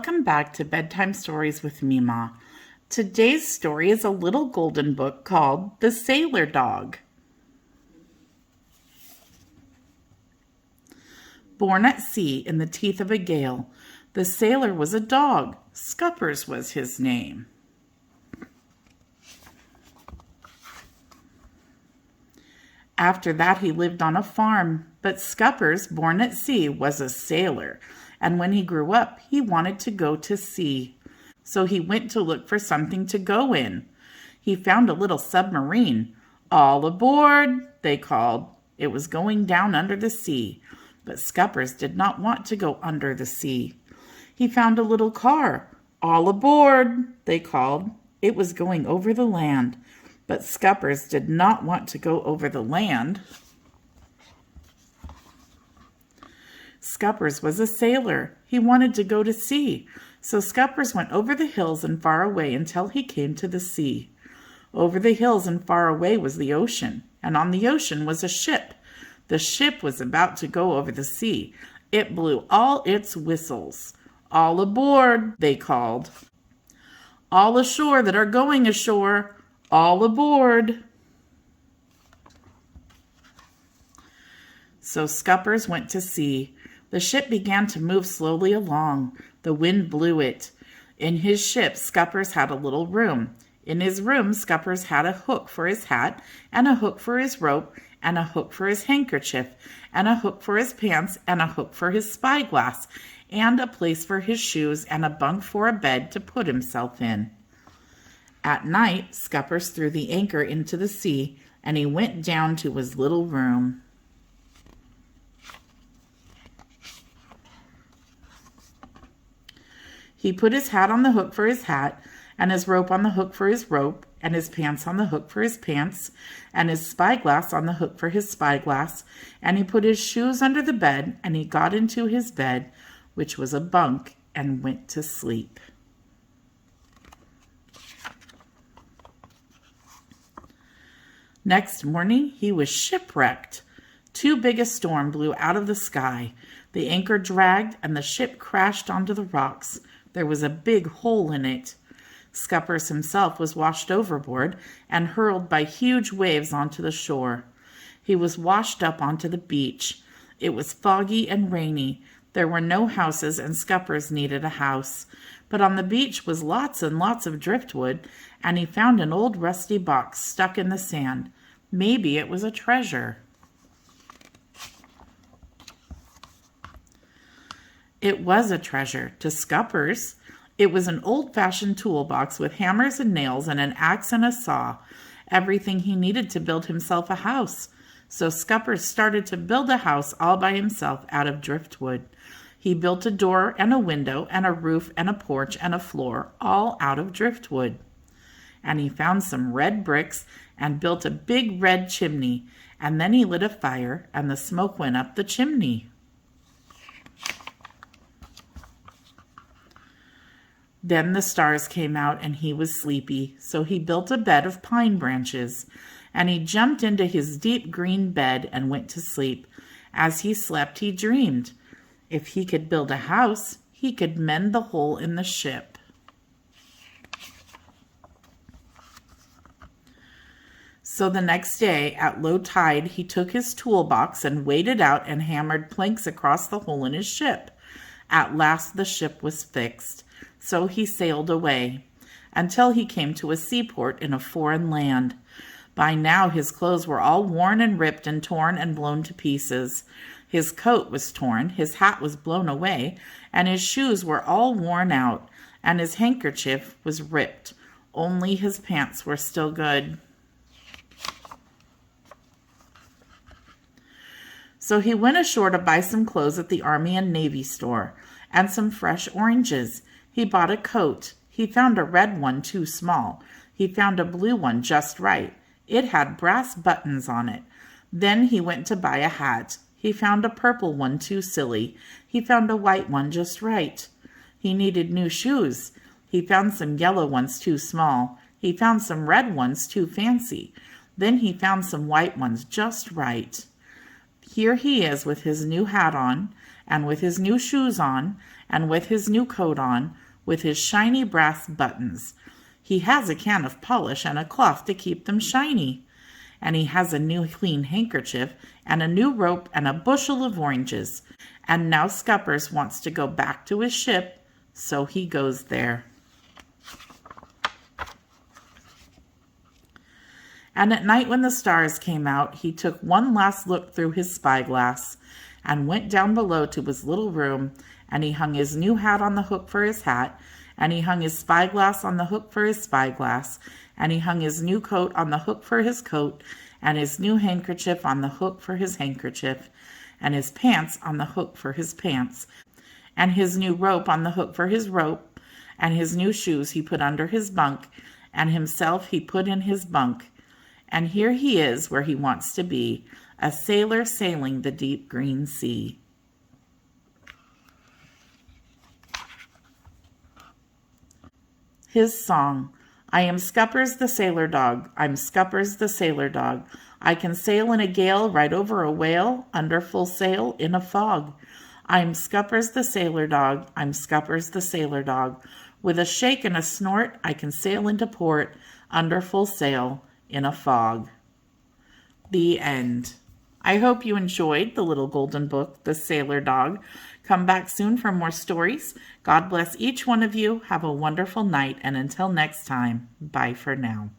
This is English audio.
Welcome back to Bedtime Stories with Meemaw. Today's story is a little golden book called The Sailor Dog. Born at sea in the teeth of a gale, the sailor was a dog. Scuppers was his name. After that he lived on a farm, but Scuppers, born at sea, was a sailor, and when he grew up he wanted to go to sea. So he went to look for something to go in. He found a little submarine. "All aboard!" they called. It was going down under the sea, but Scuppers did not want to go under the sea. He found a little car. "All aboard!" they called. It was going over the land, but Scuppers did not want to go over the land. Scuppers was a sailor. He wanted to go to sea, so Scuppers went over the hills and far away until he came to the sea. Over the hills and far away was the ocean, and on the ocean was a ship. The ship was about to go over the sea. It blew all its whistles. "All aboard!" they called. "All ashore that are going ashore! All aboard!" So Scuppers went to sea. The ship began to move slowly along. The wind blew it. In his ship, Scuppers had a little room. In his room, Scuppers had a hook for his hat, and a hook for his rope, and a hook for his handkerchief, and a hook for his pants, and a hook for his spyglass, and a place for his shoes, and a bunk for a bed to put himself in. At night, Scuppers threw the anchor into the sea, and he went down to his little room. He put his hat on the hook for his hat, and his rope on the hook for his rope, and his pants on the hook for his pants, and his spyglass on the hook for his spyglass, and he put his shoes under the bed, and he got into his bed, which was a bunk, and went to sleep. Next morning, he was shipwrecked. Too big a storm blew out of the sky. The anchor dragged, and the ship crashed onto the rocks. There was a big hole in it. Scuppers himself was washed overboard and hurled by huge waves onto the shore. He was washed up onto the beach. It was foggy and rainy. There were no houses, and Scuppers needed a house. But on the beach was lots and lots of driftwood, and he found an old rusty box stuck in the sand. Maybe it was a treasure. It was a treasure to Scuppers. It was an old-fashioned toolbox with hammers and nails and an axe and a saw, everything he needed to build himself a house. So Scuppers started to build a house all by himself out of driftwood. He built a door and a window and a roof and a porch and a floor, all out of driftwood. And he found some red bricks and built a big red chimney, and then he lit a fire and the smoke went up the chimney. Then the stars came out and he was sleepy, so he built a bed of pine branches, and he jumped into his deep green bed and went to sleep. As he slept, he dreamed. If he could build a house, he could mend the hole in the ship. So the next day, at low tide, he took his toolbox and waded out and hammered planks across the hole in his ship. At last the ship was fixed. So he sailed away, until he came to a seaport in a foreign land. By now his clothes were all worn and ripped and torn and blown to pieces. His coat was torn, his hat was blown away, and his shoes were all worn out, and his handkerchief was ripped. Only his pants were still good. So he went ashore to buy some clothes at the Army and Navy store, and some fresh oranges. He bought a coat. He found a red one too small. He found a blue one just right. It had brass buttons on it. Then he went to buy a hat. He found a purple one too silly. He found a white one just right. He needed new shoes. He found some yellow ones too small. He found some red ones too fancy. Then he found some white ones just right. Here he is with his new hat on, and with his new shoes on, and with his new coat on, with his shiny brass buttons. He has a can of polish and a cloth to keep them shiny. And he has a new clean handkerchief, and a new rope, and a bushel of oranges. And now Scuppers wants to go back to his ship, so he goes there. And at night when the stars came out, he took one last look through his spyglass, and went down below to his little room, and he hung his new hat on the hook for his hat, and he hung his spyglass on the hook for his spyglass, and he hung his new coat on the hook for his coat, and his new handkerchief on the hook for his handkerchief, and his pants on the hook for his pants, and his new rope on the hook for his rope, and his new shoes he put under his bunk, and himself he put in his bunk. And here he is where he wants to be, a sailor sailing the deep green sea. His song. I am Scuppers the sailor dog. I'm Scuppers the sailor dog. I can sail in a gale, ride over a whale, under full sail in a fog. I'm Scuppers the sailor dog. I'm Scuppers the sailor dog. With a shake and a snort, I can sail into port, under full sail in a fog. The end. I hope you enjoyed the little golden book, The Sailor Dog. Come back soon for more stories. God bless each one of you. Have a wonderful night, and until next time, bye for now.